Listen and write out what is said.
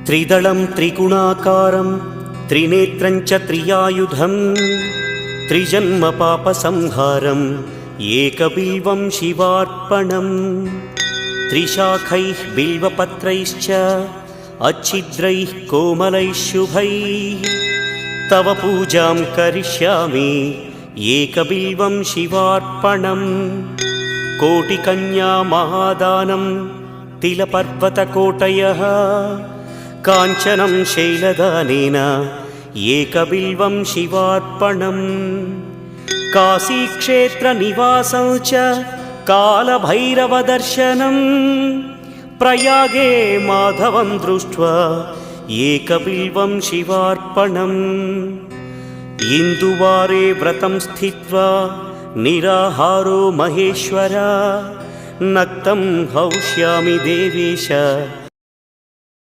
त्रिदलं त्रिगुणाकारं त्रिनेत्रं च त्रियायुधं त्रिजन्म पापसंहारम् एकबिल्वं शिवार्पणम् त्रिशाखैः बिल्वपत्रैश्च अच्छिद्रैः कोमलैः शुभैः तव पूजां करिष्यामि एकबिल्वं शिवार्पणम् कोटिकन्या महादानं तिलपर्वतकोटयः काञ्चनं शैलदानेन एकबिल्वं शिवार्पणम् काशीक्षेत्रनिवासं च कालभैरवदर्शनं प्रयागे माधवं दृष्ट्वा एकबिल्वं शिवार्पणम् इन्दुवारे व्रतं स्थित्वा निराहारो महेश्वर नक्तं हौष्यामि देवेश